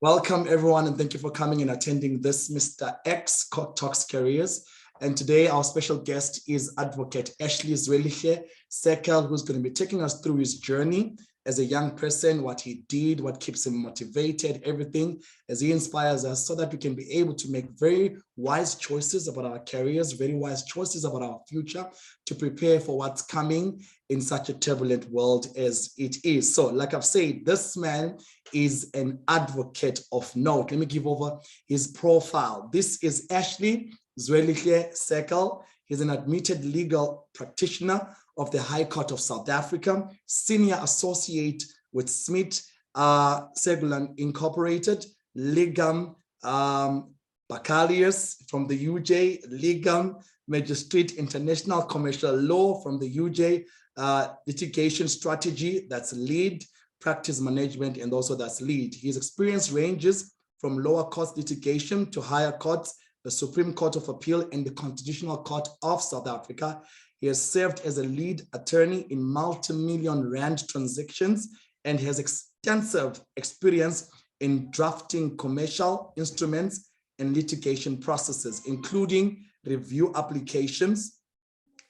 Welcome, everyone, and thank you for coming and attending this Mr. X Talks Careers. And today, our special guest is Advocate Ashley Seckel, who's going to be taking us through his journey as a young person, what he did, what keeps him motivated, everything, as he inspires us so that we can be able to make very wise choices about our careers, very wise choices about our future to prepare for what's coming in such a turbulent world as it is. So, like I've said, this man is an advocate of note. Let me give over his profile. This is Ashley Seckel. He's an admitted legal practitioner of the High Court of South Africa, senior associate with Smith Segulan Incorporated, Ligam Bacalius from the UJ, Ligam Magistrate International Commercial Law from the UJ, litigation strategy, that's lead, practice management, and also that's lead. His experience ranges from lower court litigation to higher courts, the Supreme Court of Appeal, and the Constitutional Court of South Africa. He has served as a lead attorney in multi-million rand transactions and has extensive experience in drafting commercial instruments and litigation processes, including review applications,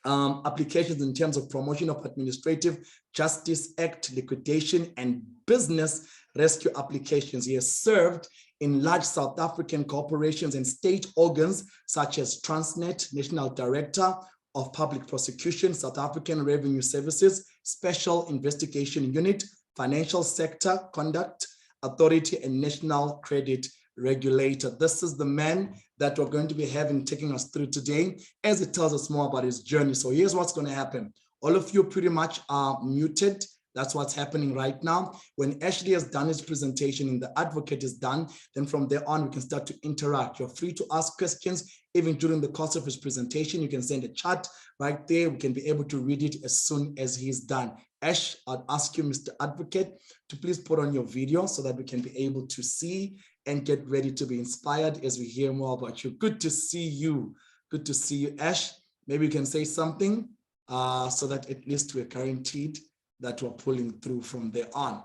applications in terms of promotion of Administrative Justice Act, liquidation, and business rescue applications. He has served in large South African corporations and state organs such as Transnet, National Director of Public Prosecution, South African Revenue Services, Special Investigation Unit, Financial Sector Conduct Authority, and National Credit Regulator. This is the man that we're going to be having taking us through today as it tells us more about his journey. So here's what's going to happen. All of you pretty much are muted. That's what's happening right now. When Ashley has done his presentation and the advocate is done, then from there on, we can start to interact. You're free to ask questions even during the course of his presentation. You can send a chat right there. We can be able to read it as soon as he's done. Ash, I'd ask you, Mr. Advocate, to please put on your video so that we can be able to see and get ready to be inspired as we hear more about you. Good to see you. Good to see you, Ash. Maybe you can say something so that at least we're guaranteed that we're pulling through from there on.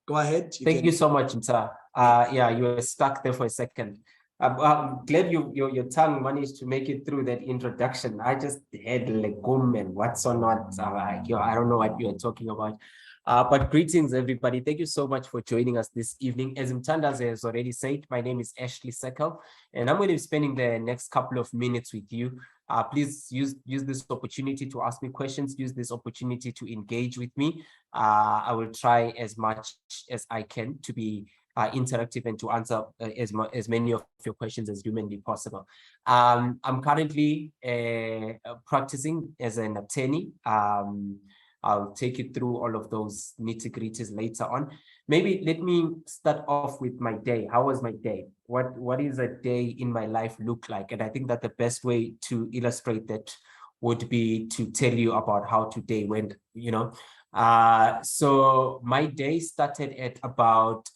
Go ahead. Thank you so much, Mta. Yeah, you were stuck there for a second. I'm glad your tongue managed to make it through that introduction. I just had legum and what's or not. I don't know what you're talking about. But greetings, everybody. Thank you so much for joining us this evening. As Mtandas has already said, my name is Ashley Seckel, and I'm going to be spending the next couple of minutes with you. Please use this opportunity to ask me questions, use this opportunity to engage with me. I will try as much as I can to be interactive and to answer as many of your questions as humanly possible. I'm currently practicing as an attorney. I'll take you through all of those nitty-gritties later on. Maybe let me start off with my day. How was my day? What is a day in my life look like? And I think that the best way to illustrate that would be to tell you about how today went, you know. So my day started at about,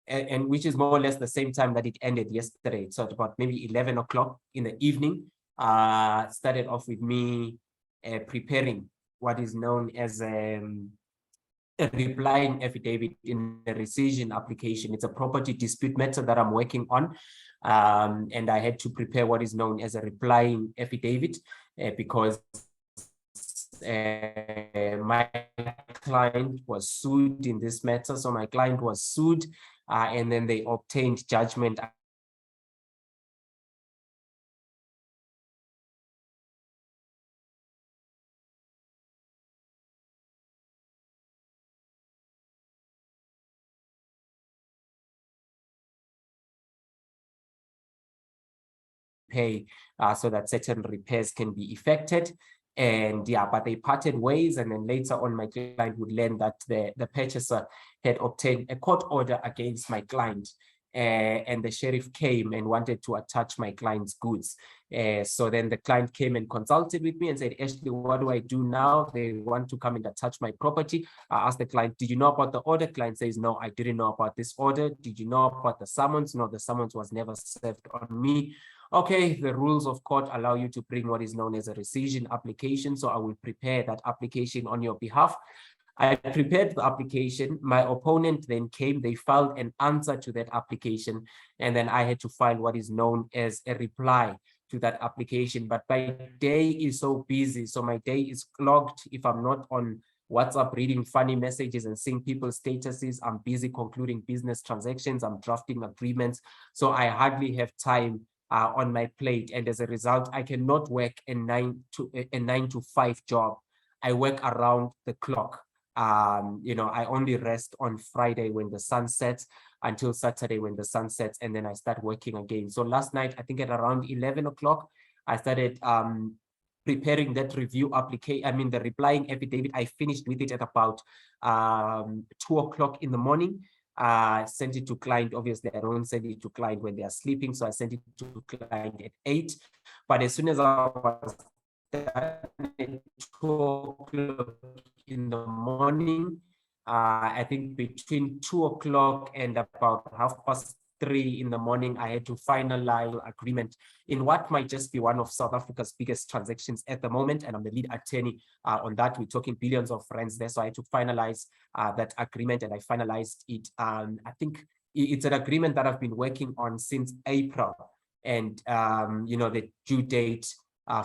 and which is more or less the same time that it ended yesterday. So at about maybe 11 o'clock in the evening. Started off with me preparing what is known as a replying affidavit in a rescission application. It's a property dispute matter that I'm working on. And I had to prepare what is known as a replying affidavit because my client was sued in this matter. So my client was sued and then they obtained judgment pay so that certain repairs can be effected. And yeah, but they parted ways, and then later on my client would learn that the purchaser had obtained a court order against my client, and the sheriff came and wanted to attach my client's goods. So then the client came and consulted with me and said, Ashley, what do I do now? They want to come and attach my property. I asked the client, did you know about the order? Client says, no, I didn't know about this order. Did you know about the summons? No, the summons was never served on me. Okay, the rules of court allow you to bring what is known as a rescission application. So I will prepare that application on your behalf. I prepared the application. My opponent then came, they filed an answer to that application, and then I had to file what is known as a reply to that application. But my day is so busy. So my day is clogged. If I'm not on WhatsApp reading funny messages and seeing people's statuses, I'm busy concluding business transactions, I'm drafting agreements. So I hardly have time on my plate. And as a result, I cannot work a 9 to 5 job. I work around the clock. I only rest on Friday when the sun sets until Saturday when the sun sets, and then I start working again. So last night, I think at around 11 o'clock, I started preparing that review application, the replying affidavit. I finished with it at about 2 o'clock in the morning. Sent it to client. Obviously, I don't send it to client when they are sleeping, so I sent it to client at 8. But as soon as I was done at 2 o'clock in the morning, I think between 2 o'clock and about 3:30 in the morning, I had to finalize agreement in what might just be one of South Africa's biggest transactions at the moment. And I'm the lead attorney on that. We're talking billions of rands there. So I had to finalize that agreement, and I finalized it. I think it's an agreement that I've been working on since April. And, the due date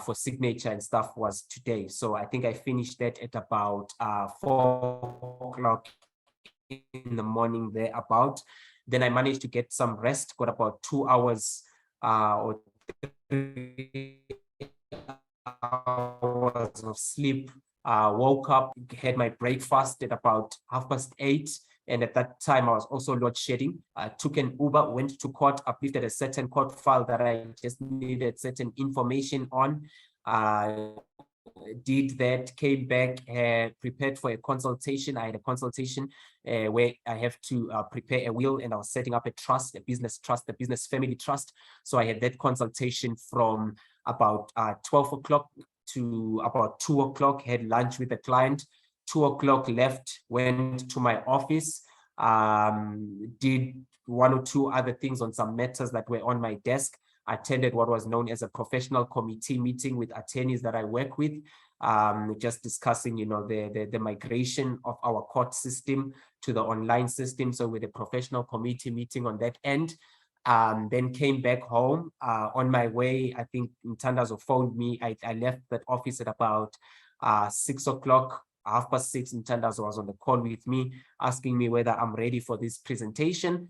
for signature and stuff was today. So I think I finished that at about 4 o'clock in the morning thereabout. Then I managed to get some rest, got about 2 hours or 3 hours of sleep, woke up, had my breakfast at about 8:30. And at that time, I was also load shedding. Took an Uber, went to court, uplifted a certain court file that I just needed certain information on. Did that, came back, prepared for a consultation. I had a consultation where I have to prepare a will, and I was setting up a trust, a business family trust. So I had that consultation from about 12 o'clock to about 2 o'clock, had lunch with the client. 2 o'clock left, went to my office, did 1 or 2 other things on some matters that were on my desk, attended what was known as a professional committee meeting with attorneys that I work with, just discussing, the migration of our court system to the online system. So with a professional committee meeting on that end, then came back home. On my way, I think Mtandazo phoned me. I left that office at about 6 o'clock. 6:30, Mtandazo was on the call with me, asking me whether I'm ready for this presentation.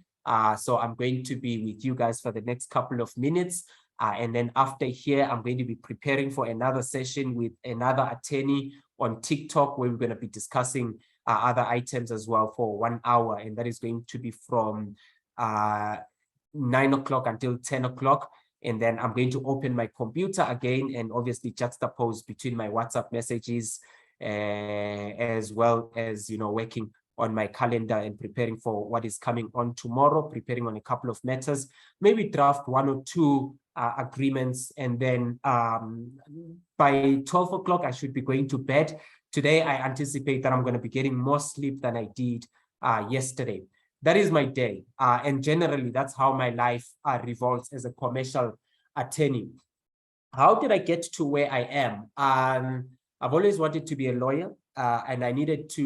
So I'm going to be with you guys for the next couple of minutes. And then after here, I'm going to be preparing for another session with another attorney on TikTok, where we're going to be discussing other items as well for 1 hour. And that is going to be from 9 o'clock until 10 o'clock. And then I'm going to open my computer again and obviously juxtapose between my WhatsApp messages, as well as, working on my calendar and preparing for what is coming on tomorrow, preparing on a couple of matters, maybe draft 1 or 2 agreements. And then by 12 o'clock, I should be going to bed. Today, I anticipate that I'm going to be getting more sleep than I did yesterday. That is my day. And generally, that's how my life revolves as a commercial attorney. How did I get to where I am? I've always wanted to be a lawyer, and I needed to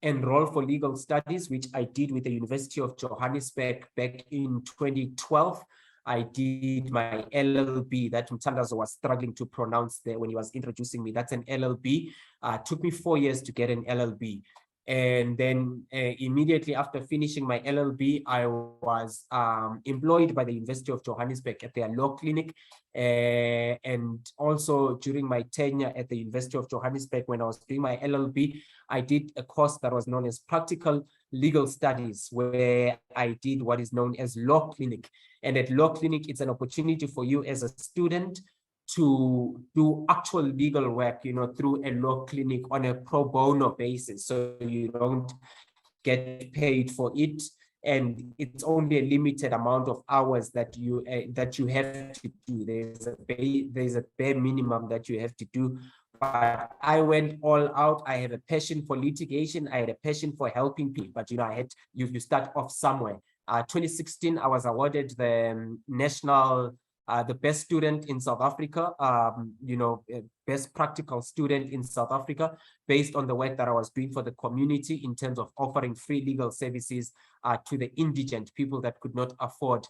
enroll for legal studies, which I did with the University of Johannesburg back in 2012. I did my LLB that Mtandazo was struggling to pronounce there when he was introducing me. That's an LLB. Took me 4 years to get an LLB. And then immediately after finishing my LLB, I was employed by the University of Johannesburg at their law clinic. And also during my tenure at the University of Johannesburg, when I was doing my LLB, I did a course that was known as Practical Legal Studies, where I did what is known as law clinic. And at law clinic, it's an opportunity for you as a student to do actual legal work, through a law clinic on a pro bono basis. So you don't get paid for it, and it's only a limited amount of hours that you have to do. There's a bare minimum that you have to do. But I went all out. I have a passion for litigation. I had a passion for helping people. But you start off somewhere. 2016, I was awarded the National the best student in South Africa, best practical student in South Africa, based on the work that I was doing for the community in terms of offering free legal services to the indigent people that could not afford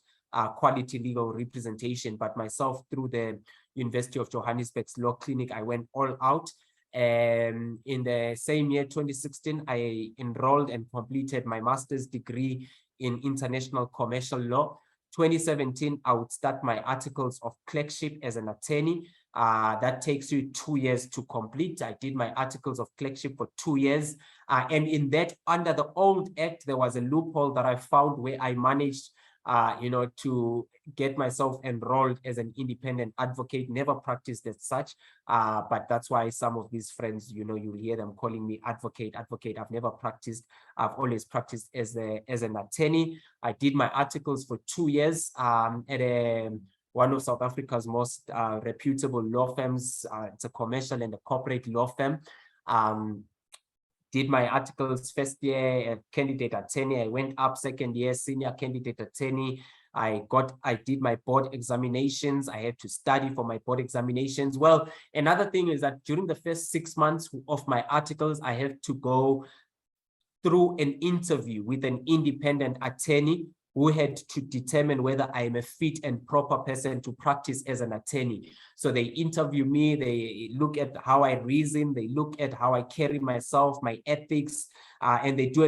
quality legal representation. But myself, through the University of Johannesburg's Law Clinic, I went all out. And in the same year, 2016, I enrolled and completed my master's degree in international commercial law. 2017, I would start my articles of clerkship as an attorney. That takes you 2 years to complete. I did my articles of clerkship for 2 years. And in that, under the old act, there was a loophole that I found where I managed to get myself enrolled as an independent advocate. Never practiced as such, but that's why some of these friends, you'll hear them calling me advocate. I've never practiced. I've always practiced as an attorney. I did my articles for 2 years at one of South Africa's most reputable law firms. It's a commercial and a corporate law firm. Did my articles first year, candidate attorney. I went up second year, senior candidate attorney. I did my board examinations. I had to study for my board examinations. Well, another thing is that during the first 6 months of my articles, I had to go through an interview with an independent attorney who had to determine whether I am a fit and proper person to practice as an attorney. So they interview me, they look at how I reason, they look at how I carry myself, my ethics, and they do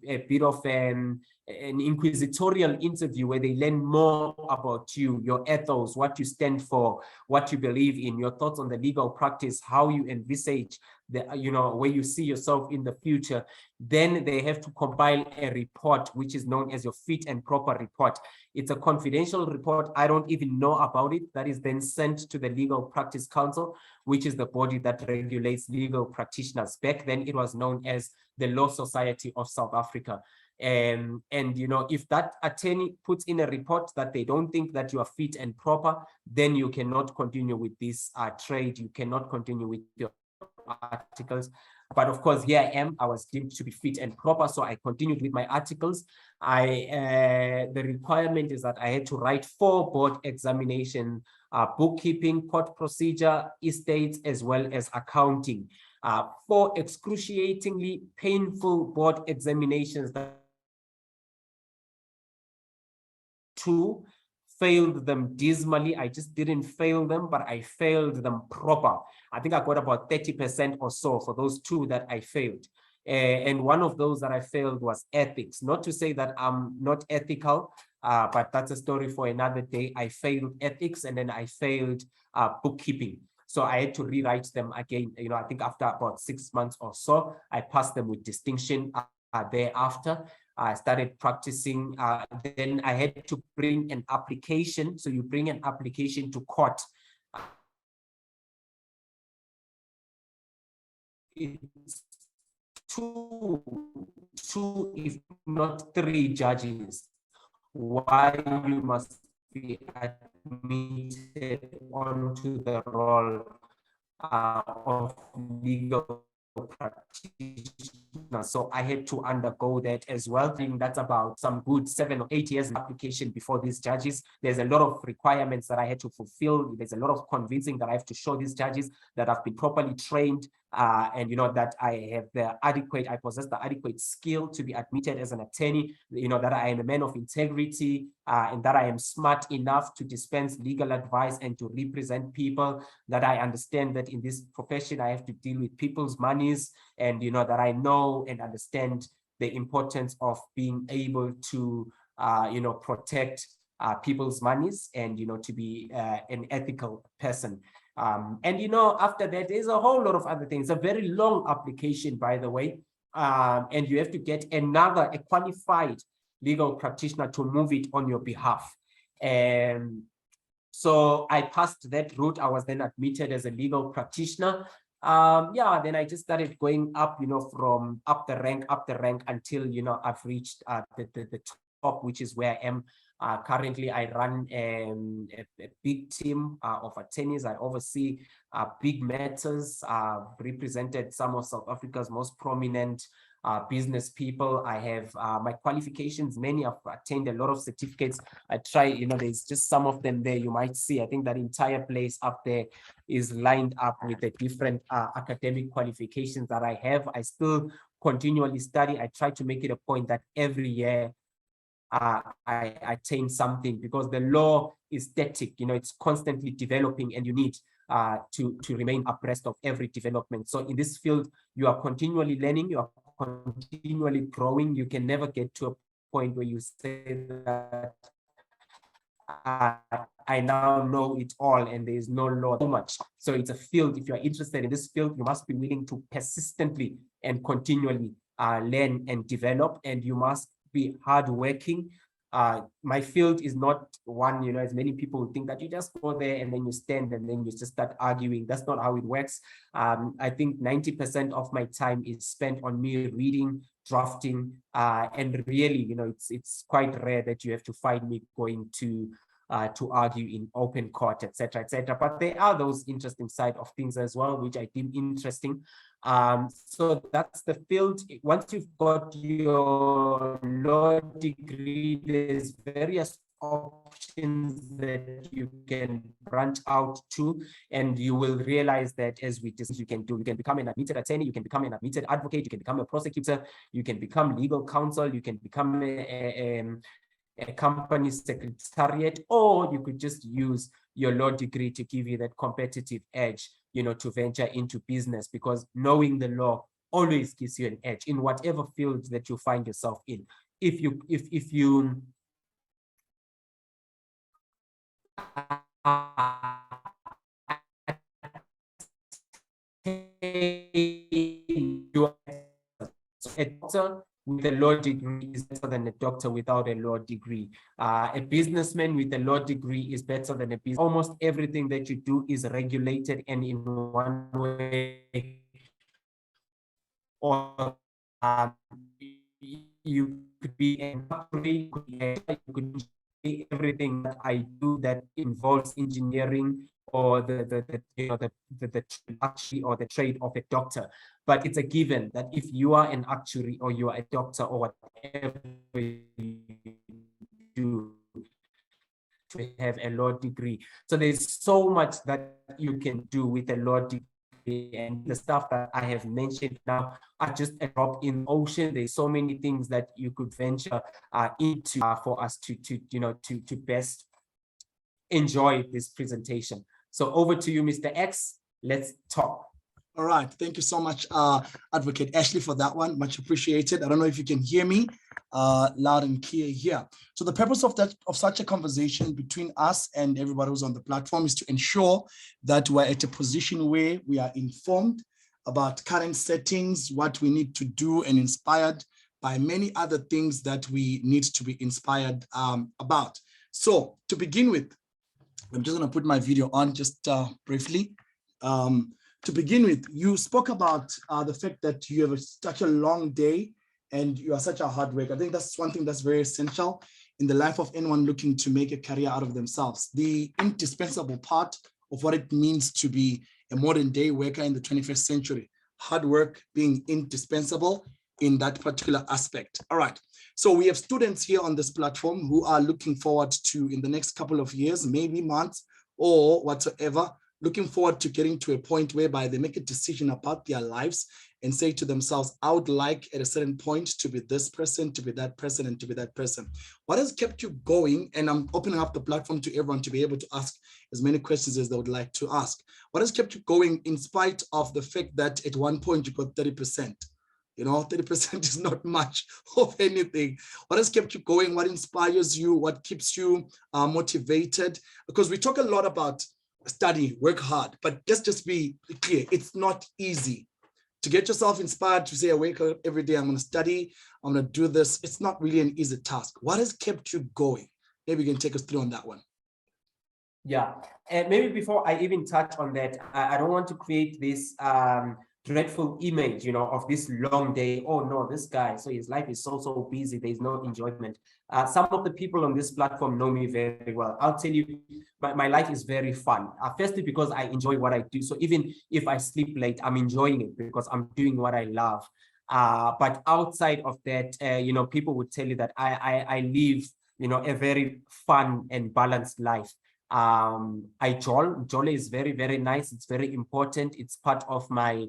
a bit of an inquisitorial interview where they learn more about you, your ethos, what you stand for, what you believe in, your thoughts on the legal practice, how you envisage where you see yourself in the future. Then they have to compile a report, which is known as your fit and proper report. It's a confidential report. I don't even know about it. That is then sent to the Legal Practice Council, which is the body that regulates legal practitioners. Back then, it was known as the Law Society of South Africa. And if that attorney puts in a report that they don't think that you are fit and proper, then you cannot continue with this trade. You cannot continue with your articles. But of course, here I am. I was deemed to be fit and proper, so I continued with my articles. The requirement is that I had to write 4 board examination, bookkeeping, court procedure, estates, as well as accounting. 4 excruciatingly painful board examinations that 2 failed them dismally. I just didn't fail them, but I failed them proper. I think I got about 30% or so for those 2 that I failed. And one of those that I failed was ethics. Not to say that I'm not ethical, but that's a story for another day. I failed ethics, and then I failed bookkeeping. So I had to rewrite them again. I think after about 6 months or so, I passed them with distinction thereafter. I started practicing. Then I had to bring an application. So you bring an application to court. It's two, if not 3 judges. Why you must be admitted onto the role of legal practitioner. So I had to undergo that as well. I think that's about some good 7 or 8 years application before these judges. There's a lot of requirements that I had to fulfill. There's a lot of convincing that I have to show these judges that I've been properly trained, and that I possess the adequate skill to be admitted as an attorney, that I am a man of integrity, and that I am smart enough to dispense legal advice and to represent people, that I understand that in this profession I have to deal with people's monies, and that I know and understand the importance of being able to protect people's monies, and to be an ethical person. And after that, there's a whole lot of other things. It's a very long application, by the way, and you have to get a qualified legal practitioner to move it on your behalf. And so I passed that route. I was then admitted as a legal practitioner. Then I just started going up, from up the rank until I've reached the top, which is where I am. Currently, I run a big team of attorneys. I oversee big matters, represented some of South Africa's most prominent business people. I have my qualifications. Many have attained a lot of certificates. I try, there's just some of them there you might see. I think that entire place up there is lined up with the different academic qualifications that I have. I still continually study. I try to make it a point that every year I attain something, because the law is static, it's constantly developing, and you need to remain abreast of every development. So in this field, you are continually learning, you are continually growing. You can never get to a point where you say that I now know it all and there is no law so much. So it's a field. If you are interested in this field, you must be willing to persistently and continually learn and develop, and you must be hardworking. My field is not one, as many people think that you just go there and then you stand and then you just start arguing. That's not how it works. I think 90% of my time is spent on me reading, drafting, and really, it's quite rare that you have to find me going to argue in open court, etc., etc. But there are those interesting side of things as well, which I deem interesting. So that's the field. Once you've got your law degree, there's various options that you can branch out to, and you will realize that as we discuss, you can become an admitted attorney, you can become an admitted advocate, you can become a prosecutor, you can become legal counsel, you can become a company secretariat, or you could just use your law degree to give you that competitive edge, to venture into business, because knowing the law always gives you an edge in whatever field that you find yourself in. If you a doctor with a law degree is better than a doctor without a law degree. A businessman with a law degree is better than a business. Almost everything that you do is regulated, and in one way or you could be an you could be everything that I do that involves engineering or the actuary or the trade of a doctor. But it's a given that if you are an actuary or you are a doctor or whatever you do, to have a law degree. So there's so much that you can do with a law degree, and the stuff that I have mentioned now are just a drop in the ocean. There's so many things that you could venture into for us to best enjoy this presentation. So over to you, Mr. X. Let's talk. All right. Thank you so much, Advocate Ashley, for that one. Much appreciated. I don't know if you can hear me loud and clear here. So the purpose of such a conversation between us and everybody who's on the platform is to ensure that we're at a position where we are informed about current settings, what we need to do, and inspired by many other things that we need to be inspired about. So to begin with, I'm just going to put my video on just briefly. To begin with, you spoke about the fact that you have such a long day and you are such a hard worker. I think that's one thing that's very essential in the life of anyone looking to make a career out of themselves. The indispensable part of what it means to be a modern day worker in the 21st century. Hard work being indispensable in that particular aspect. All right. So we have students here on this platform who are looking forward to, in the next couple of years, maybe months or whatsoever, looking forward to getting to a point whereby they make a decision about their lives and say to themselves, I would like at a certain point to be this person, to be that person, and to be that person. What has kept you going? And I'm opening up the platform to everyone to be able to ask as many questions as they would like to ask. What has kept you going in spite of the fact that at one point you got 30%? 30% is not much of anything. What has kept you going? What inspires you? What keeps you motivated? Because we talk a lot about study, work hard, but let's just be clear, it's not easy to get yourself inspired to say, I wake up every day, I'm going to study, I'm going to do this. It's not really an easy task. What has kept you going? Maybe you can take us through on that one. Yeah, and maybe before I even touch on that, I don't want to create this dreadful image, of this long day. Oh no, this guy, so his life is so busy, there's no enjoyment. Some of the people on this platform know me very well. I'll tell you, my life is very fun. Firstly, because I enjoy what I do. So even if I sleep late, I'm enjoying it because I'm doing what I love. But outside of that, you know, people would tell you that I live, you know, a very fun and balanced life. I jolly is very, very nice. It's very important. It's part of my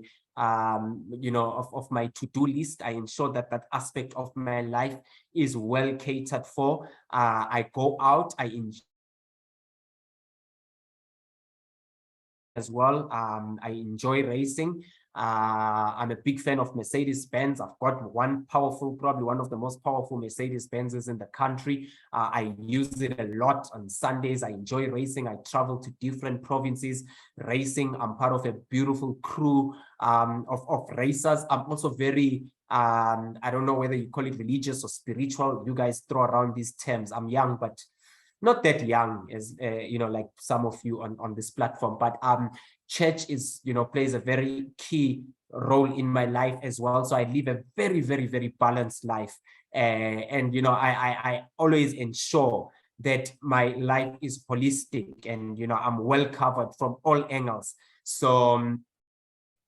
you know, of my to-do list. I ensure that that aspect of my life is well catered for. I go out, I enjoy as well. I enjoy racing. I'm a big fan of Mercedes-Benz. I've got one powerful, probably one of the most powerful Mercedes-Benzes in the country. I use it a lot on Sundays. I enjoy racing. I travel to different provinces racing. I'm part of a beautiful crew of racers. I'm also very, I don't know whether you call it religious or spiritual. You guys throw around these terms. I'm young, but not that young as you know, like some of you on this platform, but church is, you know, plays a very key role in my life as well. So I live a very, very, very balanced life, and you know, I always ensure that my life is holistic, and you know, I'm well covered from all angles. So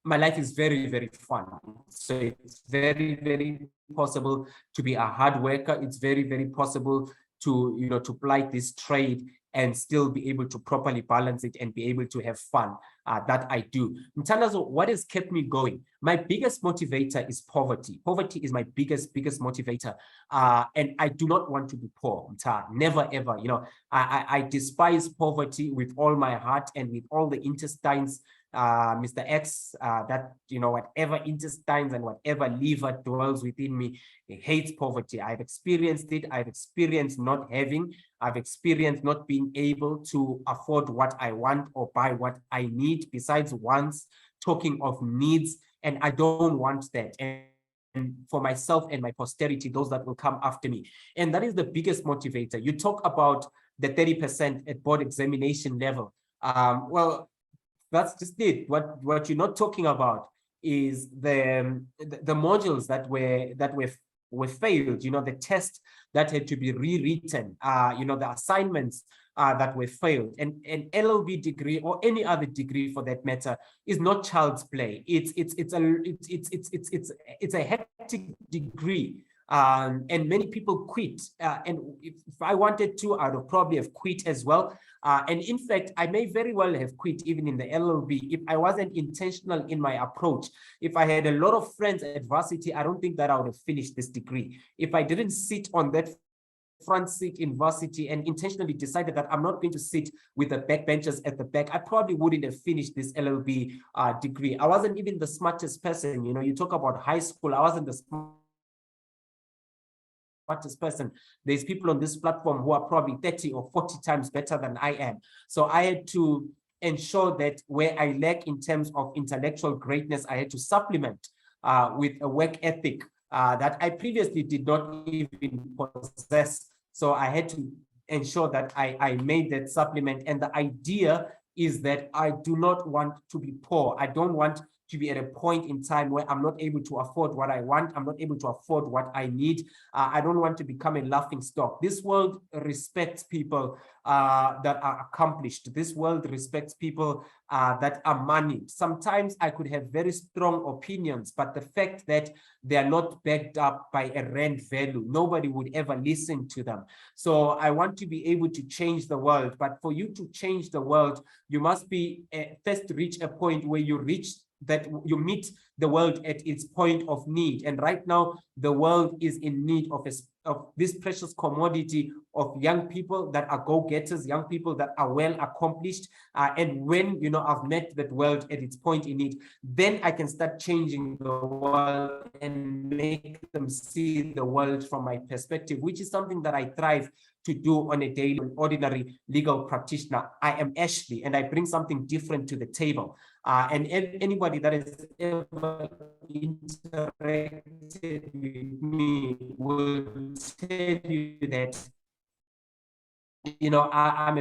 my life is very, very fun. So it's very, very possible to be a hard worker. It's very, very possible to, you know, to plight this trade and still be able to properly balance it and be able to have fun. That I do. Mthandazo, what has kept me going? My biggest motivator is poverty. Poverty is my biggest motivator. And I do not want to be poor. Never, ever. You know, I despise poverty with all my heart and with all the intestines. Mr. X, that, you know, whatever intestines and whatever liver dwells within me, it hates poverty. I've experienced it. I've experienced not having. I've experienced not being able to afford what I want or buy what I need, besides wants, talking of needs, and I don't want that. And for myself and my posterity, those that will come after me. And that is the biggest motivator. You talk about the 30% at board examination level. Well, that's just it. What you're not talking about is the modules that were failed. You know, the test that had to be rewritten. You know, the assignments that were failed. And an LLB degree or any other degree for that matter is not child's play. It's a hectic degree. And many people quit. And if I wanted to, I would probably have quit as well. And in fact, I may very well have quit even in the LLB if I wasn't intentional in my approach. If I had a lot of friends at varsity, I don't think that I would have finished this degree. If I didn't sit on that front seat in varsity and intentionally decided that I'm not going to sit with the backbenchers at the back, I probably wouldn't have finished this LLB degree. I wasn't even the smartest person. You know, you talk about high school, I wasn't the smartest person. There's people on this platform who are probably 30 or 40 times better than I am. So I had to ensure that where I lack in terms of intellectual greatness, I had to supplement with a work ethic that I previously did not even possess. So I had to ensure that I made that supplement. And the idea is that I do not want to be poor. I don't want to be at a point in time where I'm not able to afford what I want. I'm not able to afford what I need. I don't want to become a laughing stock. This world respects people that are accomplished. This world respects people that are moneyed. Sometimes I could have very strong opinions, but the fact that they are not backed up by a rand value, nobody would ever listen to them. So I want to be able to change the world. But for you to change the world, you must be first reach a point where you meet the world at its point of need. And right now, the world is in need of this precious commodity of young people that are go-getters, young people that are well accomplished. And when, you know, I've met that world at its point in need, then I can start changing the world and make them see the world from my perspective, which is something that I thrive to do on a daily, ordinary legal practitioner. I am Ashley, and I bring something different to the table. And anybody that has ever interacted with me will tell you that, you know, I'm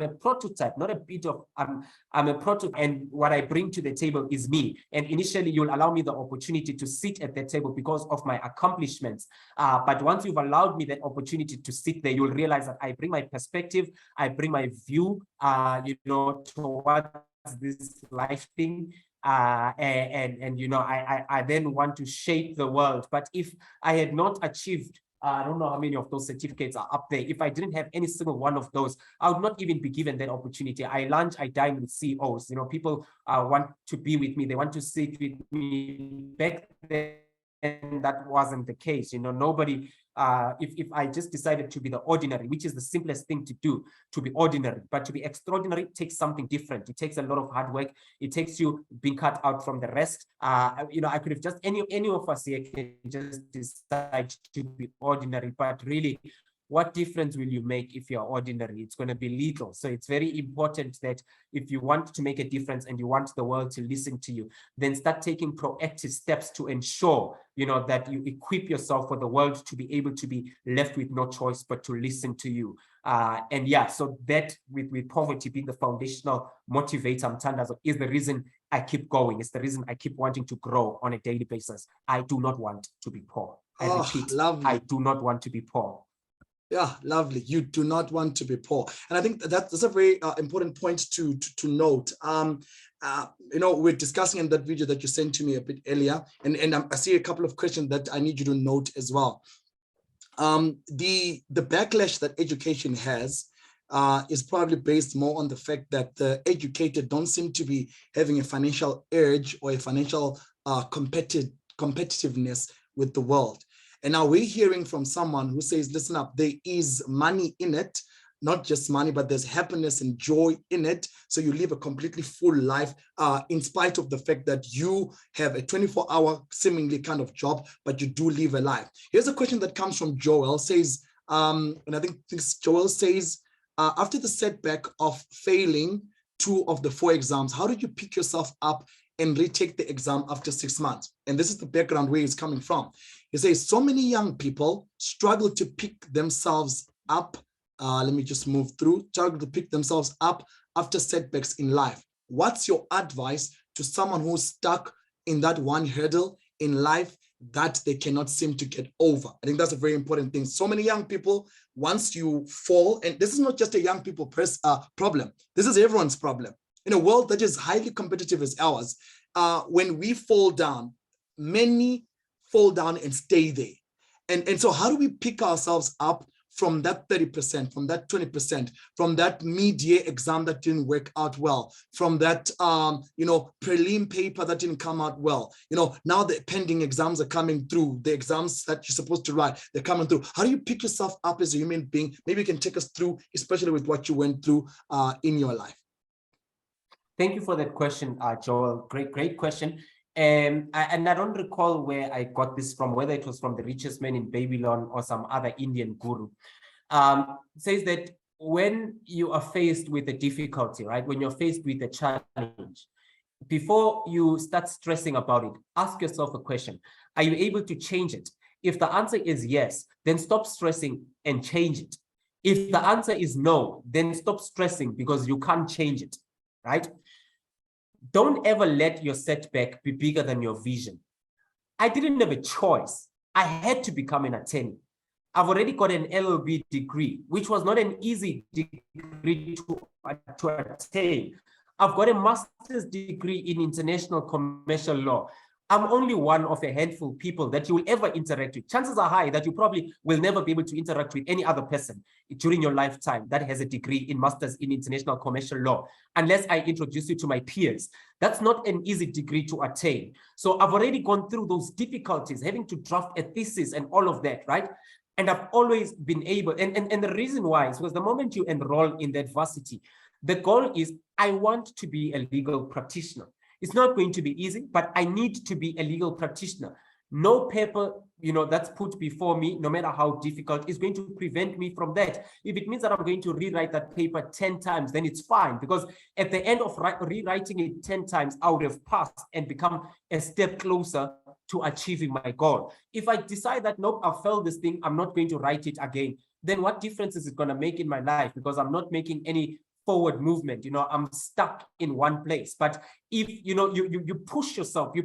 a prototype, not a bit of, I'm a prototype, and what I bring to the table is me. And initially, you'll allow me the opportunity to sit at that table because of my accomplishments. But once you've allowed me that opportunity to sit there, you'll realize that I bring my perspective, I bring my view, you know, towards this life thing. and you know, I then want to shape the world. But if I had not achieved, I don't know how many of those certificates are up there. If I didn't have any single one of those, I would not even be given that opportunity. I lunch, I dine with CEOs. You know, people want to be with me. They want to sit with me. Back then, that wasn't the case. You know, nobody, if I just decided to be the ordinary, which is the simplest thing to do, to be ordinary, but to be extraordinary takes something different. It takes a lot of hard work. It takes you being cut out from the rest. You know, I could have just, any of us here can just decide to be ordinary, but really, what difference will you make if you're ordinary? It's going to be little. So it's very important that if you want to make a difference and you want the world to listen to you, then start taking proactive steps to ensure, you know, that you equip yourself for the world to be able to be left with no choice but to listen to you. And yeah, so that with poverty being the foundational motivator, Mthandazo, is the reason I keep going. It's the reason I keep wanting to grow on a daily basis. I do not want to be poor. I repeat, lovely. I do not want to be poor. Yeah, lovely. You do not want to be poor. And I think that's a very important point to note. You know, we're discussing in that video that you sent to me a bit earlier, and I see a couple of questions that I need you to note as well. The backlash that education has is probably based more on the fact that the educated don't seem to be having a financial urge or a financial competitiveness with the world. And now we're hearing from someone who says, listen up, there is money in it, not just money, but there's happiness and joy in it. So you live a completely full life in spite of the fact that you have a 24-hour seemingly kind of job, but you do live a life. Here's a question that comes from Joel, says, and I think Joel says, after the setback of failing 2 of the 4 exams, how did you pick yourself up and retake the exam after 6 months? And this is the background where he's coming from. He says, so many young people struggle to pick themselves up. Let me just move through. Struggle to pick themselves up after setbacks in life. What's your advice to someone who's stuck in that one hurdle in life that they cannot seem to get over? I think that's a very important thing. So many young people, once you fall, and this is not just a young people problem. This is everyone's problem. In a world that is highly competitive as ours, when we fall down, many fall down and stay there. And so how do we pick ourselves up from that 30%, from that 20%, from that mid-year exam that didn't work out well, from that, you know, prelim paper that didn't come out well? You know, now the pending exams are coming through, the exams that you're supposed to write, they're coming through. How do you pick yourself up as a human being? Maybe you can take us through, especially with what you went through in your life. Thank you for that question, Joel. Great question. And I don't recall where I got this from, whether it was from the richest man in Babylon or some other Indian guru. It says that when you are faced with a difficulty, right, when you're faced with a challenge, before you start stressing about it, ask yourself a question. Are you able to change it? If the answer is yes, then stop stressing and change it. If the answer is no, then stop stressing because you can't change it, right? Don't ever let your setback be bigger than your vision. I didn't have a choice. I had to become an attorney. I've already got an LLB degree, which was not an easy degree to attain. I've got a master's degree in international commercial law. I'm only one of a handful of people that you will ever interact with. Chances are high that you probably will never be able to interact with any other person during your lifetime that has a degree in master's in international commercial law, unless I introduce you to my peers. That's not an easy degree to attain. So I've already gone through those difficulties, having to draft a thesis and all of that, right? And I've always been able, and the reason why is because the moment you enroll in that varsity, the goal is I want to be a legal practitioner. It's not going to be easy, but I need to be a legal practitioner. No paper, you know, that's put before me, no matter how difficult, is going to prevent me from that. If it means that I'm going to rewrite that paper 10 times, then it's fine, because at the end of rewriting it 10 times, I would have passed and become a step closer to achieving my goal. If I decide that, nope, I failed this thing, I'm not going to write it again, then what difference is it going to make in my life? Because I'm not making any forward movement, you know, I'm stuck in one place. But if, you know, you push yourself,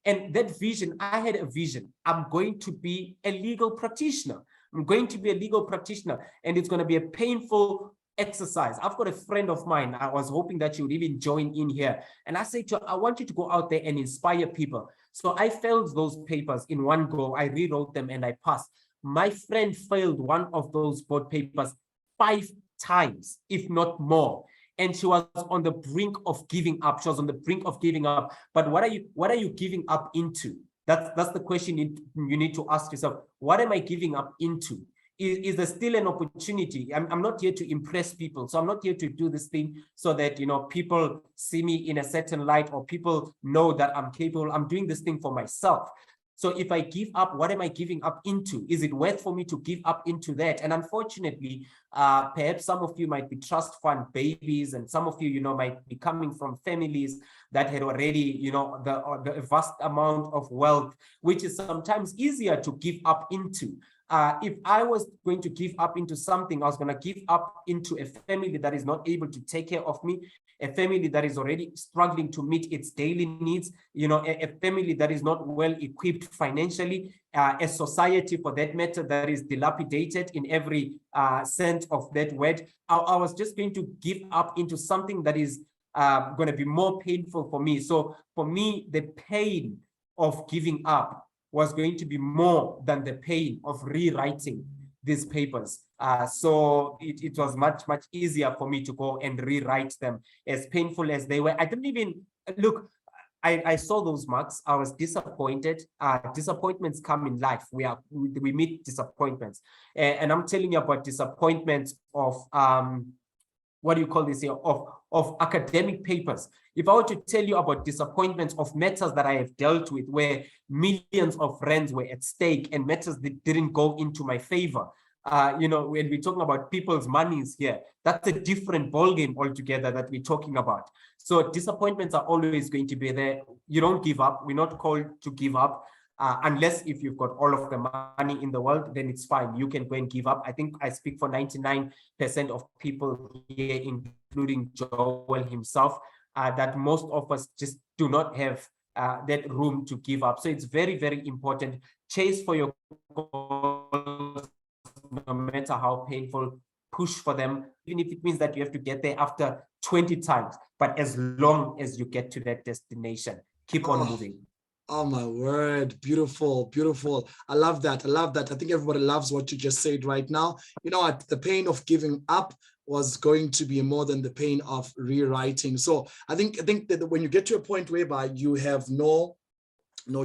and that vision, I had a vision, I'm going to be a legal practitioner. I'm going to be a legal practitioner, and it's going to be a painful exercise. I've got a friend of mine. I was hoping that you would even join in here. And I said to her, I want you to go out there and inspire people. So I failed those papers in one go. I rewrote them and I passed. My friend failed one of those board papers 5 times, if not more. And she was on the brink of giving up. She was on the brink of giving up. But what are you giving up into? That's the question you need to ask yourself. What am I giving up into? Is there still an opportunity? I'm not here to impress people. So I'm not here to do this thing so that, you know, people see me in a certain light or people know that I'm capable. I'm doing this thing for myself. So if I give up, what am I giving up into? Is it worth for me to give up into that? And unfortunately, perhaps some of you might be trust fund babies, and some of you, you know, might be coming from families that had already, you know, the vast amount of wealth, which is sometimes easier to give up into. If I was going to give up into something, I was going to give up into a family that is not able to take care of me, a family that is already struggling to meet its daily needs, you know, a family that is not well equipped financially, a society for that matter that is dilapidated in every sense of that word. I was just going to give up into something that is going to be more painful for me. So for me, the pain of giving up was going to be more than the pain of rewriting these papers. So it was much easier for me to go and rewrite them, as painful as they were. I didn't even look. I saw those marks. I was disappointed. Disappointments come in life. We meet disappointments, and I'm telling you about disappointments of what do you call this here, of academic papers. If I were to tell you about disappointments of matters that I have dealt with where millions of rands were at stake and matters that didn't go into my favor, you know, when we're talking about people's monies here, that's a different ballgame altogether that we're talking about. So disappointments are always going to be there. You don't give up. We're not called to give up. Unless if you've got all of the money in the world, then it's fine. You can go and give up. I think I speak for 99% of people here, including Joel himself, that most of us just do not have that room to give up. So it's very, very important. Chase for your goals, no matter how painful. Push for them, even if it means that you have to get there after 20 times. But as long as you get to that destination, keep on moving. Oh my word, beautiful, beautiful. I love that. I love that. I think everybody loves what you just said right now. You know what? The pain of giving up was going to be more than the pain of rewriting. So I think that when you get to a point whereby you have no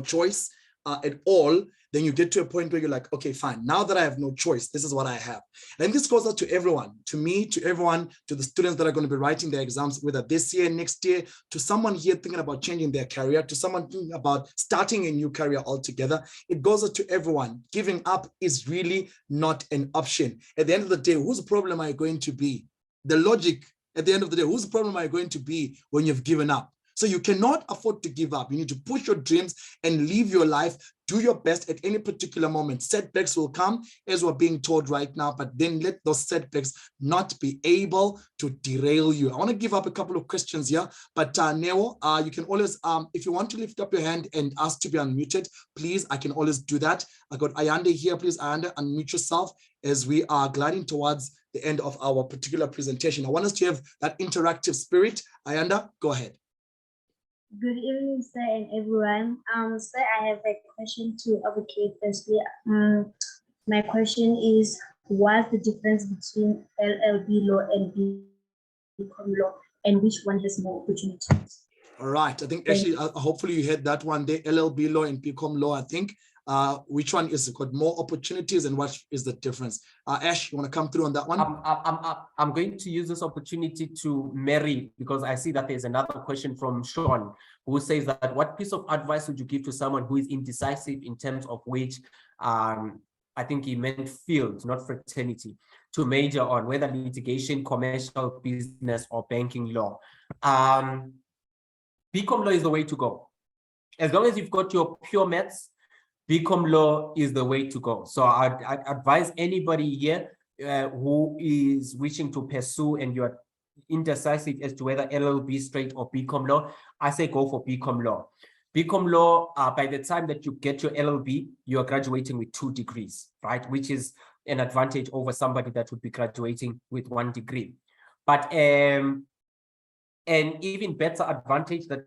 choice at all, then you get to a point where you're like, okay, fine. Now that I have no choice, this is what I have. And this goes out to everyone, to me, to everyone, to the students that are going to be writing their exams, whether this year, next year, to someone here thinking about changing their career, to someone thinking about starting a new career altogether. It goes out to everyone. Giving up is really not an option. At the end of the day, whose problem are you going to be? The logic at the end of the day, whose problem are you going to be when you've given up? So you cannot afford to give up. You need to push your dreams and live your life. Do your best at any particular moment. Setbacks will come, as we're being told right now, but then let those setbacks not be able to derail you. I want to give up a couple of questions here, but Neo, you can always, if you want to lift up your hand and ask to be unmuted, please, I can always do that. I got Ayanda here. Please, Ayanda, unmute yourself as we are gliding towards the end of our particular presentation. I want us to have that interactive spirit. Ayanda, go ahead. Good evening, sir, and everyone. Sir, I have a question to advocate firstly. My question is, what's the difference between LLB law and BCom law, and which one has more opportunities? All right. I think actually, hopefully you heard that one day, LLB law and BCom law, I think. Which one is got more opportunities and what is the difference? Ash, you want to come through on that one? I'm going to use this opportunity to marry, because I see that there's another question from Sean, who says that what piece of advice would you give to someone who is indecisive in terms of which, I think he meant field, not fraternity, to major on, whether litigation, commercial, business, or banking law? BCom law is the way to go. As long as you've got your pure maths, BCom law is the way to go. So I'd advise anybody here who is wishing to pursue and you're indecisive as to whether LLB straight or BCom law, I say go for BCom law. BCom law, by the time that you get your LLB, you are graduating with 2 degrees, right? Which is an advantage over somebody that would be graduating with 1 degree. But an even better advantage that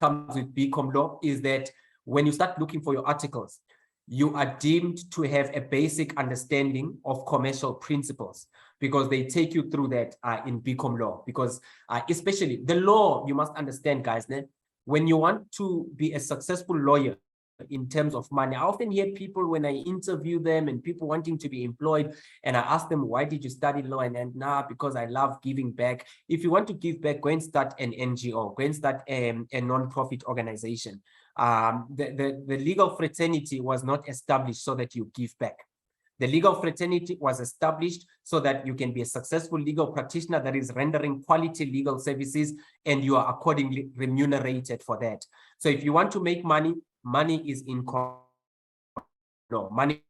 comes with BCom law is that when you start looking for your articles, you are deemed to have a basic understanding of commercial principles, because they take you through that in BCom law. Because especially the law, you must understand, guys, that when you want to be a successful lawyer in terms of money, I often hear people when I interview them and people wanting to be employed, and I ask them, why did you study law? And nah, because I love giving back. If you want to give back, go and start an NGO, go and start a non-profit organization. The legal fraternity was not established so that you give back. The legal fraternity was established so that you can be a successful legal practitioner that is rendering quality legal services, and you are accordingly remunerated for that. So if you want to make money, money is in money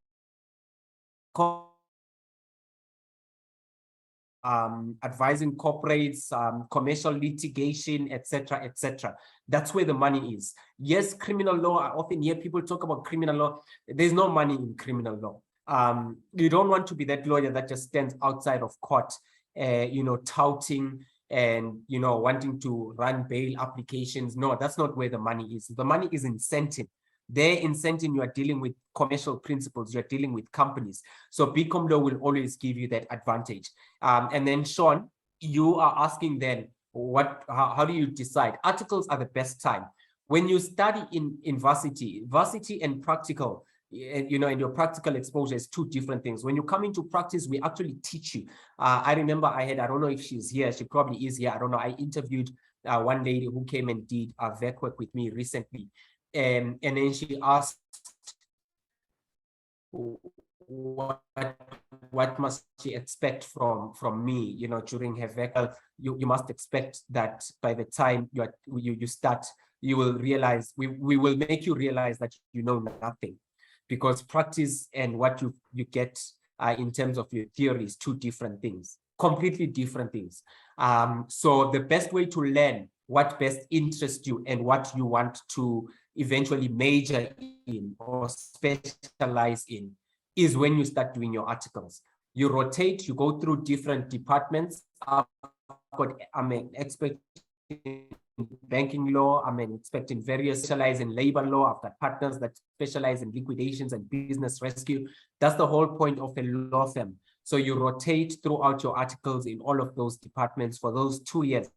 advising corporates, commercial litigation, etc., etc. That's where the money is. Yes, criminal law, I often hear people talk about criminal law. There's no money in criminal law. You don't want to be that lawyer that just stands outside of court, touting and, wanting to run bail applications. No, that's not where the money is. The money is incentive. Their incentive, you are dealing with commercial principles, you're dealing with companies. So BCom law will always give you that advantage. And then Sean, you are asking then, how do you decide? Articles are the best time. When you study in varsity and practical, and your practical exposure is 2 different things. When you come into practice, we actually teach you. I remember I don't know if she's here, she probably is here, I don't know. I interviewed one lady who came and did VEC work with me recently. And then she asked, what must she expect from me, during her VEC? You must expect that by the time you start, you will realize, we will make you realize that you know nothing, because practice and what you get in terms of your theory is 2 different things, completely different things. So the best way to learn what best interests you and what you want to eventually major in or specialize in is when you start doing your articles. You rotate, you go through different departments. I'm an expert in banking law, I'm an expert in various, specialize in labor law. I've got partners that specialize in liquidations and business rescue. That's the whole point of a law firm. So you rotate throughout your articles in all of those departments for those 2 years.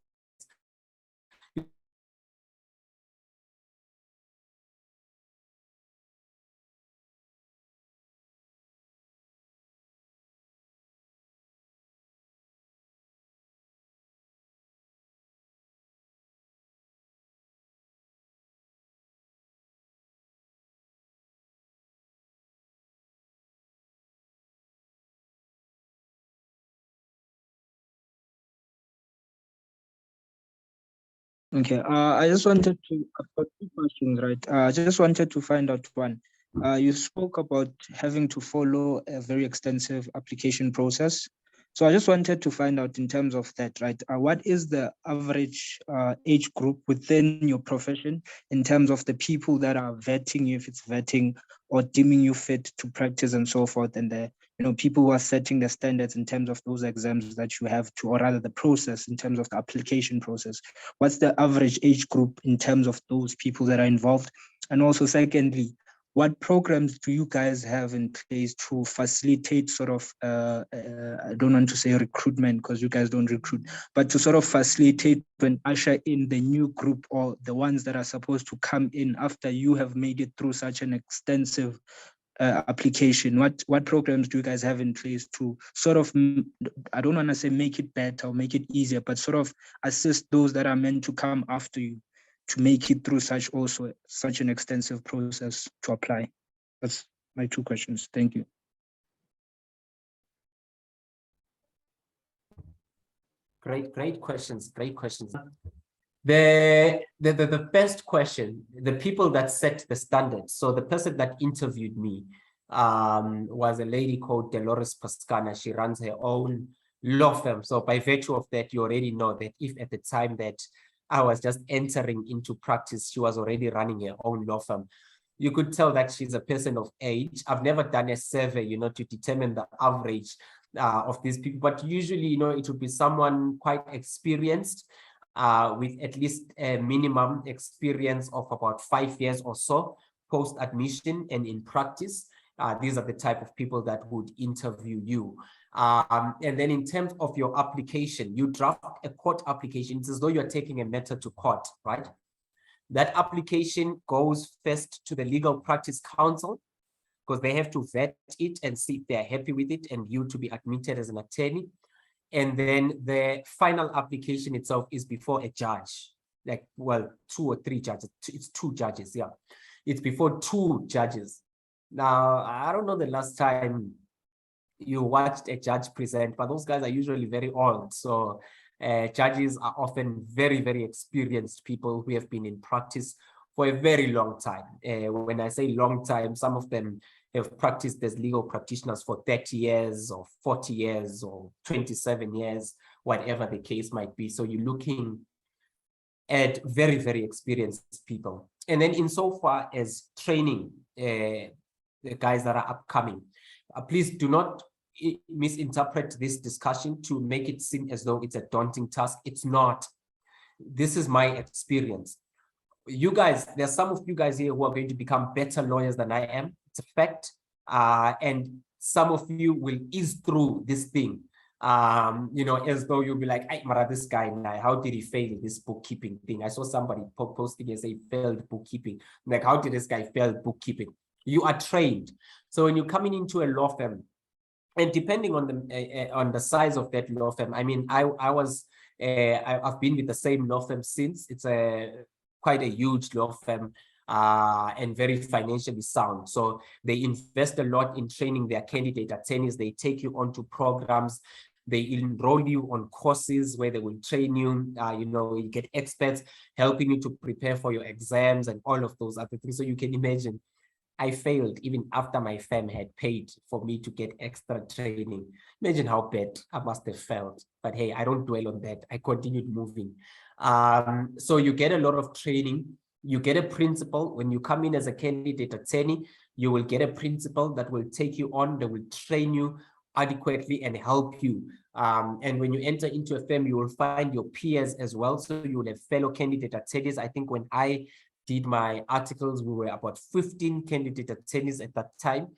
Okay, I just wanted to, I've got 2 questions, right? I just wanted to find out one. You spoke about having to follow a very extensive application process. So I just wanted to find out in terms of that, right? What is the average age group within your profession in terms of the people that are vetting you, if it's vetting or deeming you fit to practice and so forth, and the people who are setting the standards in terms of those exams that you have to, or rather the process in terms of the application process? What's the average age group in terms of those people that are involved? And also, secondly, what programs do you guys have in place to facilitate sort of, I don't want to say recruitment because you guys don't recruit, but to sort of facilitate and usher in the new group or the ones that are supposed to come in after you have made it through such an extensive application? What programs do you guys have in place to sort of, I don't want to say make it better or make it easier, but sort of assist those that are meant to come after you to make it through such an extensive process to apply? That's my 2 questions. Thank you. Great questions. The best question, the people that set the standards. So the person that interviewed me was a lady called Dolores Pascana. She runs her own law firm. So by virtue of that, you already know that if at the time that I was just entering into practice, she was already running her own law firm. you could tell that she's a person of age. I've never done a survey, you know, to determine the average of these people, but usually, you know, it would be someone quite experienced with at least a minimum experience of about 5 years or so post-admission and in practice. These are the type of people that would interview you. And then in terms of your application, you draft a court application. It's as though you're taking a matter to court, right? That application goes first to the Legal Practice Council, because they have to vet it and see if they're happy with it and you to be admitted as an attorney. And then the final application itself is before a judge, like, well, 2 or 3 judges. It's 2 judges, yeah. It's before 2 judges. Now, I don't know the last time you watched a judge present, but those guys are usually very old. So judges are often very, very experienced people who have been in practice for a very long time. When I say long time, some of them have practiced as legal practitioners for 30 years or 40 years or 27 years, whatever the case might be. So you're looking at very, very experienced people. And then insofar as training, the guys that are upcoming, please do not misinterpret this discussion to make it seem as though it's a daunting task. It's not. This is my experience. You guys, there's some of you guys here who are going to become better lawyers than I am. It's a fact. And some of you will ease through this thing, you know, as though you'll be like, hey, Mara, this guy, how did he fail this bookkeeping thing? I saw somebody posting and say failed bookkeeping. I'm like, how did this guy fail bookkeeping? You are trained. So when you're coming into a law firm, and depending on the size of that law firm, I mean, I've been with the same law firm since. It's quite a huge law firm and very financially sound. So they invest a lot in training their candidate attorneys. They take you onto programs. They enroll you on courses where they will train you. You know, you get experts helping you to prepare for your exams and all of those other things. So you can imagine, I failed even after my firm had paid for me to get extra training. Imagine how bad I must have felt. But hey, I don't dwell on that. I continued moving. So you get a lot of training. You get a principal. When you come in as a candidate attorney, you will get a principal that will take you on, that will train you adequately and help you. And when you enter into a firm, you will find your peers as well. So you will have fellow candidate attorneys. I think when I did my articles, we were about 15 candidate attorneys at that time.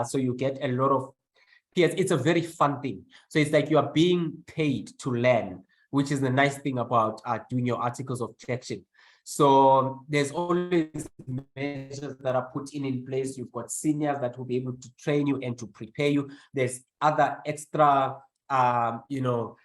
So you get a lot of peers. It's a very fun thing. So it's like you are being paid to learn, which is the nice thing about doing your articles of collection. So there's always measures that are put in place. You've got seniors that will be able to train you and to prepare you. There's other extra, you know,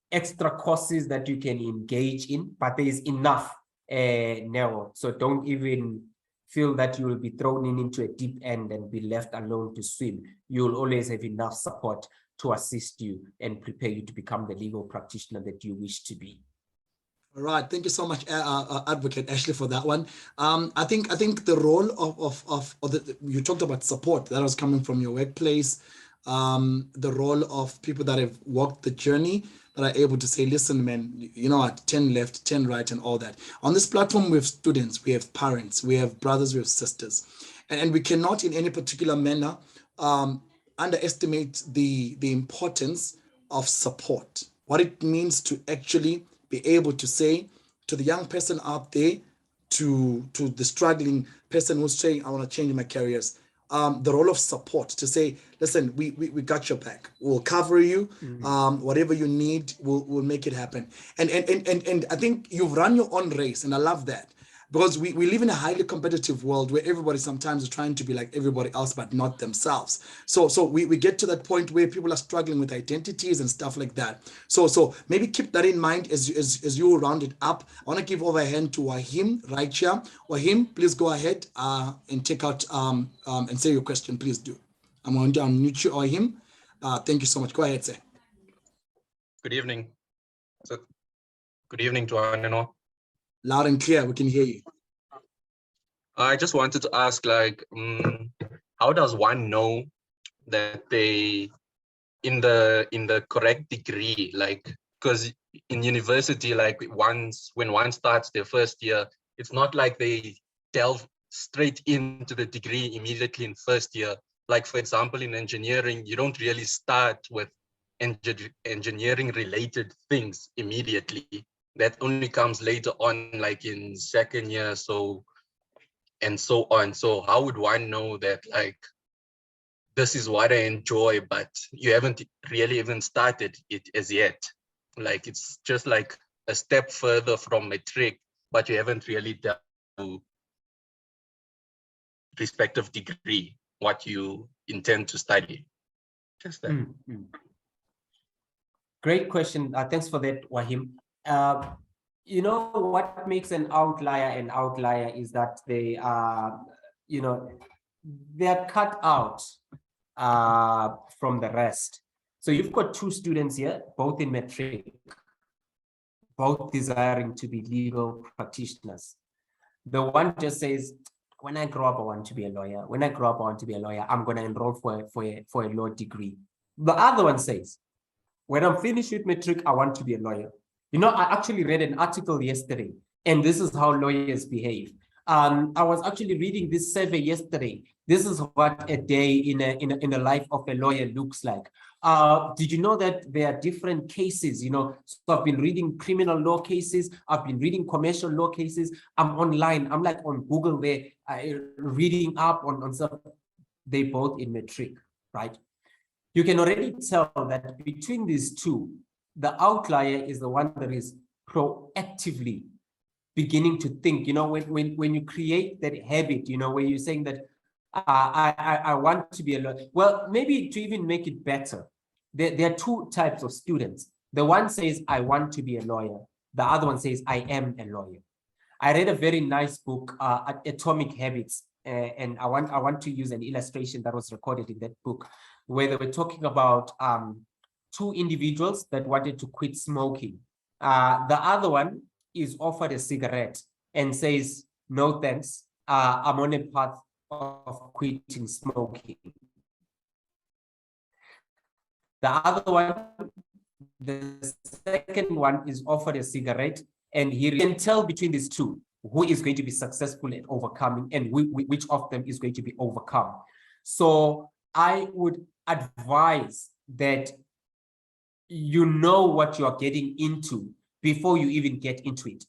extra courses that you can engage in, but there is enough narrow. So don't even feel that you will be thrown into a deep end and be left alone to swim. You will always have enough support to assist you and prepare you to become the legal practitioner that you wish to be. All right, thank you so much, Advocate Ashley, for that one. I think the role you talked about support that was coming from your workplace, the role of people that have walked the journey, that are able to say, listen, man, you know what, 10 left, 10 right, and all that. On this platform, we have students, we have parents, we have brothers, we have sisters, and we cannot in any particular manner underestimate the importance of support, what it means to actually be able to say to the young person out there, to the struggling person who's saying, I want to change my careers, the role of support, to say, listen, we got your back. We'll cover you. Whatever you need, we'll make it happen. And I think you've run your own race, and I love that, because we live in a highly competitive world where everybody sometimes is trying to be like everybody else, but not themselves. So we get to that point where people are struggling with identities and stuff like that. So maybe keep that in mind as you round it up. I want to give over a hand to Wahim right here. Wahim, please go ahead and take out and say your question. Please do. I'm going to unmute you, Wahim. Thank you so much. Go ahead, sir. Good evening. So, good evening to one and all. Loud and clear, we can hear you. I just wanted to ask, like, how does one know that they in the correct degree? Like, because in university, like when one starts their first year, it's not like they delve straight into the degree immediately in first year. Like, for example, in engineering, you don't really start with engineering related things immediately. That only comes later on, like in second year, so and so on. So how would one know that, like, this is what I enjoy, but you haven't really even started it as yet? Like, it's just like a step further from matric, but you haven't really done respective degree, what you intend to study. Just that. Great question. Thanks for that, Wahim. You know, what makes an outlier is that they are, you know, they're cut out from the rest. So you've got two students here, both in matric, both desiring to be legal practitioners. The one just says, when I grow up, I want to be a lawyer. When I grow up, I want to be a lawyer. I'm going to enroll for a law degree. The other one says, when I'm finished with matric, I want to be a lawyer. You know, I actually read an article yesterday, and this is how lawyers behave. I was actually reading this survey yesterday. This is what a day in the life of a lawyer looks like. Did you know that there are different cases? You know, so I've been reading criminal law cases. I've been reading commercial law cases. I'm online. I'm like on Google there, reading up on stuff. They both in matric, right? You can already tell that between these two, the outlier is the one that is proactively beginning to think. You know, when you create that habit, you know, where you're saying that I want to be a lawyer. Well, maybe to even make it better, there are two types of students. The one says, I want to be a lawyer. The other one says, I am a lawyer. I read a very nice book, Atomic Habits, and I want to use an illustration that was recorded in that book, where they were talking about two individuals that wanted to quit smoking. The other one is offered a cigarette and says, no thanks, I'm on a path of quitting smoking. The other one, the second one, is offered a cigarette, and he can tell between these two who is going to be successful at overcoming and which of them is going to be overcome. So I would advise that you know what you are getting into before you even get into it.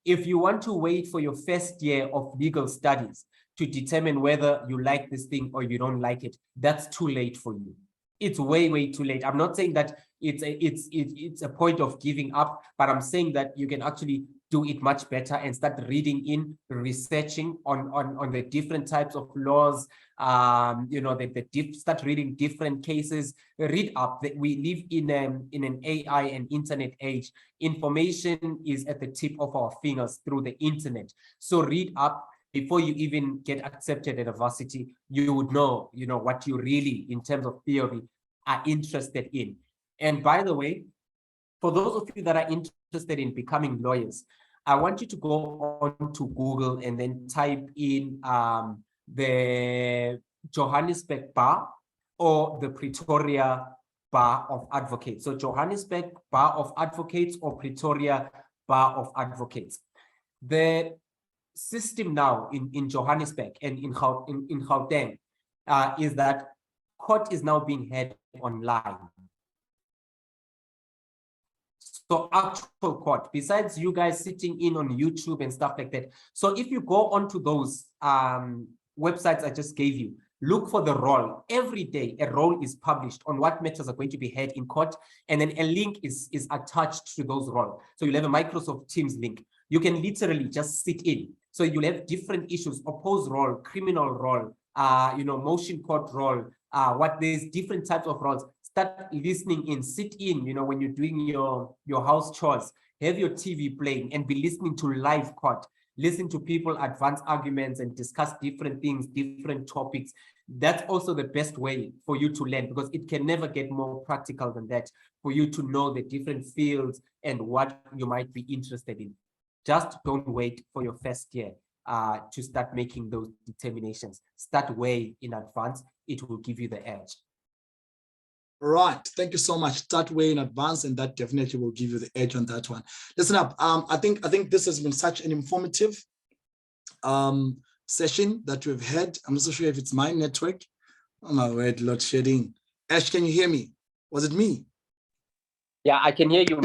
If you want to wait for your first year of legal studies to determine whether you like this thing or you don't like it, that's too late for you. It's way, way too late. I'm not saying that it's a point of giving up, but I'm saying that you can actually do it much better and start reading in, researching on the different types of laws. You know, start reading different cases. Read up. That we live in an AI and internet age. Information is at the tip of our fingers through the internet. So read up. Before you even get accepted at a varsity, you would know, you know, what you really, in terms of theory, are interested in. And by the way, for those of you that are interested in becoming lawyers, I want you to go on to Google and then type in the Johannesburg Bar or the Pretoria Bar of Advocates. So Johannesburg Bar of Advocates or Pretoria Bar of Advocates. The system now in Johannesburg and in Gauteng is that court is now being held online. So actual court, besides you guys sitting in on YouTube and stuff like that. So if you go onto those websites I just gave you, look for the roll. Every day a roll is published on what matters are going to be heard in court, and then a link is attached to those roll. So you'll have a Microsoft Teams link. You can literally just sit in. So you'll have different issues: opposed roll, criminal roll, you know, motion court roll. There's different types of roles. Start listening in, sit in, you know, when you're doing your house chores, have your TV playing and be listening to live court. Listen to people advance arguments and discuss different things, different topics. That's also the best way for you to learn, because it can never get more practical than that, for you to know the different fields and what you might be interested in. Just don't wait for your first year to start making those determinations. Start way in advance. It will give you the edge. Right. Thank you so much. Start way in advance, and that definitely will give you the edge on that one. Listen up. I think this has been such an informative session that we've had. I'm not so sure if it's my network. Oh my word, load shedding. Ash, can you hear me? Was it me? Yeah, I can hear you.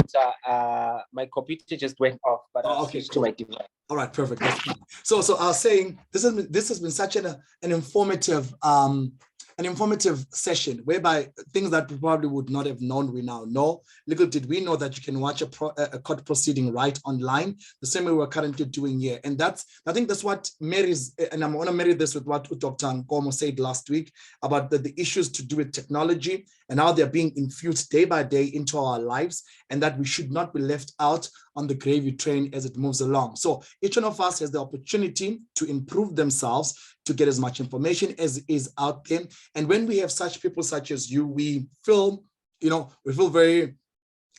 My computer just went off, but I'll switch to my device. All right, perfect. So I was saying this has been such an informative session whereby things that we probably would not have known we now know. Little did we know that you can watch a court proceeding right online, the same way we're currently doing here. And I think that's what marries, and I'm going to marry this with what Dr. Nkomo said last week about the issues to do with technology and how they're being infused day by day into our lives, and that we should not be left out on the gravy train as it moves along. So each one of us has the opportunity to improve themselves, to get as much information as is out there. And when we have such people such as you, we feel, we feel very,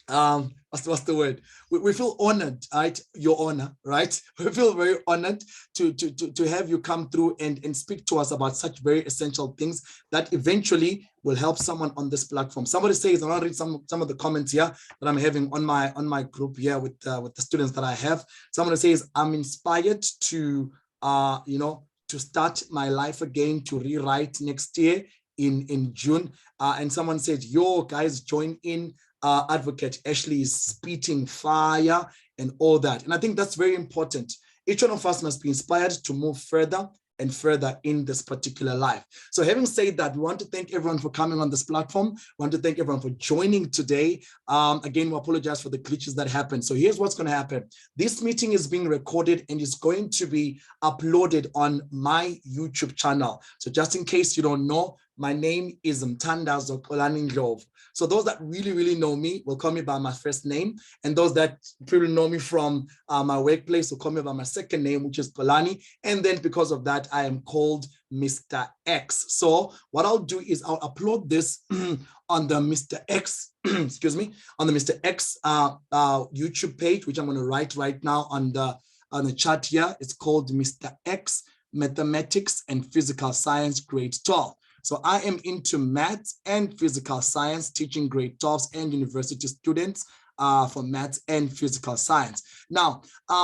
what's the word? We feel honored, right? Your honor, right? We feel very honored to have you come through and speak to us about such very essential things that eventually will help someone on this platform. Somebody says, I want to read some of the comments here that I'm having on my group here with the students that I have. Someone says, I'm inspired to to start my life again, to rewrite next year in June. And someone said, yo, guys, join in. Advocate Ashley is spitting fire and all that. And I think that's very important. Each one of us must be inspired to move further and further in this particular life. So having said that, we want to thank everyone for coming on this platform. We want to thank everyone for joining today. Again, we apologize for the glitches that happened. So here's what's going to happen. This meeting is being recorded and is going to be uploaded on my YouTube channel. So just in case you don't know, my name is Mthandazo Kolani-Ndlovu. So those that really, really know me will call me by my first name. And those that really know me from my workplace will call me by my second name, which is Kolani. And then because of that, I am called Mr. X. So what I'll do is I'll upload this on the Mr. X, excuse me, on the Mr. X YouTube page, which I'm going to write right now on the chat here. It's called Mr. X Mathematics and Physical Science Grade 12. So I am into maths and physical science, teaching grade 12s and university students for maths and physical science. Now,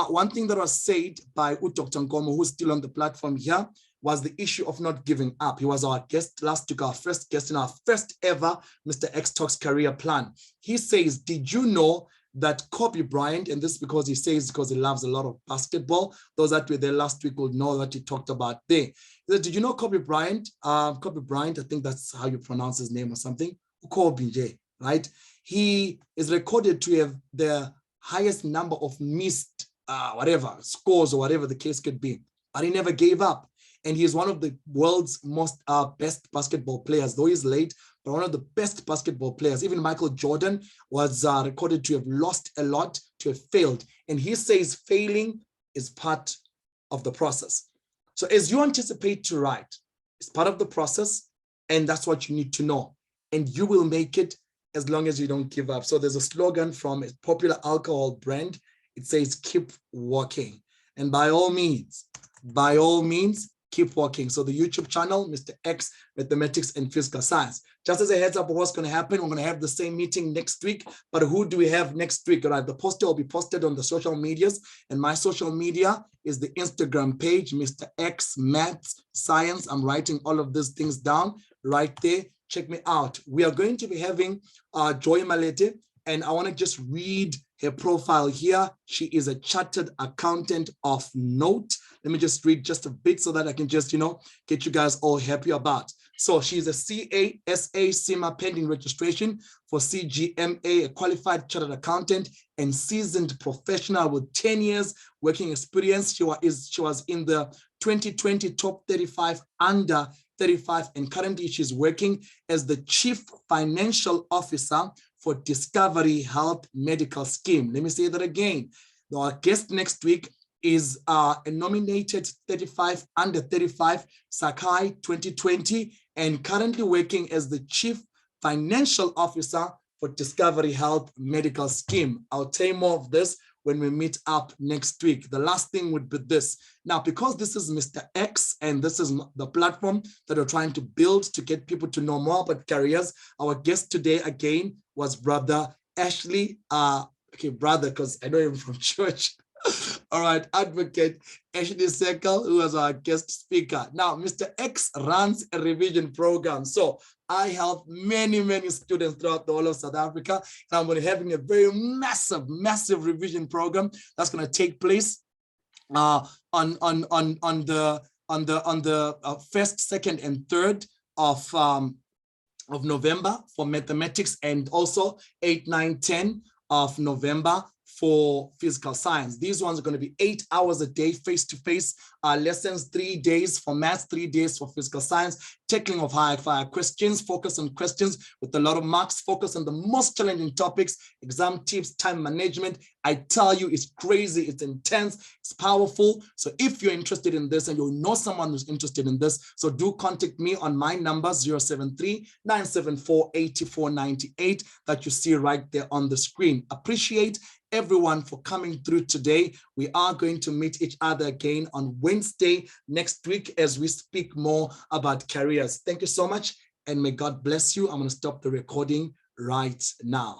one thing that was said by Dr. Nkomo, who's still on the platform here, was the issue of not giving up. He was our guest last week, our first guest in our first ever Mr. X Talks career plan. He says, did you know that Kobe Bryant, and this because he says because he loves a lot of basketball, those that were there last week will know that he talked about there. He said, did you know Kobe Bryant? Kobe Bryant, I think that's how you pronounce his name or something. Kobe J, right? He is recorded to have the highest number of missed scores or whatever the case could be, but he never gave up. And he is one of the world's most best basketball players, though he's late, but one of the best basketball players. Even Michael Jordan was recorded to have lost a lot, to have failed. And he says failing is part of the process. So as you anticipate to write, it's part of the process, and that's what you need to know. And you will make it as long as you don't give up. So there's a slogan from a popular alcohol brand. It says, keep walking. And by all means, keep walking. So the YouTube channel, Mr. X Mathematics and Physical Science. Just as a heads up of what's going to happen, we're going to have the same meeting next week. But who do we have next week? All right, the poster will be posted on the social medias. And my social media is the Instagram page, Mr. X Maths Science. I'm writing all of these things down right there. Check me out. We are going to be having Joy Malete. And I want to just read her profile here. She is a chartered accountant of note. Let me just read just a bit so that I can just, get you guys all happy about. So she's a CASA CIMA pending registration for CGMA, a qualified chartered accountant and seasoned professional with 10 years working experience. She was in the 2020 top 35 under 35, and currently she's working as the Chief Financial Officer for Discovery Health Medical Scheme. Let me say that again. Our guest next week is a nominated 35 under 35 Sakai 2020 and currently working as the Chief Financial Officer for Discovery Health Medical Scheme. I'll tell you more of this when we meet up next week. The last thing would be this. Now, because this is Mr. X and this is the platform that we're trying to build to get people to know more about careers, our guest today again was Brother Ashley. Okay, brother, because I know him from church. All right, Advocate Ashley Seckel, who was our guest speaker. Now, Mr. X runs a revision program. So I help many, many students throughout the whole of South Africa. And I'm going to be having a very massive revision program that's going to take place on the 1st, 2nd, and 3rd of November for mathematics, and also 8, 9, 10 of November for physical science. These ones are going to be 8 hours a day, face-to-face lessons, 3 days for maths, 3 days for physical science, tackling of high-fire questions, focus on questions with a lot of marks, focus on the most challenging topics, exam tips, time management. I tell you, it's crazy, it's intense, it's powerful. So if you're interested in this and you know someone who's interested in this, so do contact me on my number 073-974-8498 that you see right there on the screen. Appreciate everyone for coming through today. We are going to meet each other again on Wednesday next week as we speak more about careers. Thank you so much, and may God bless you. I'm going to stop the recording right now.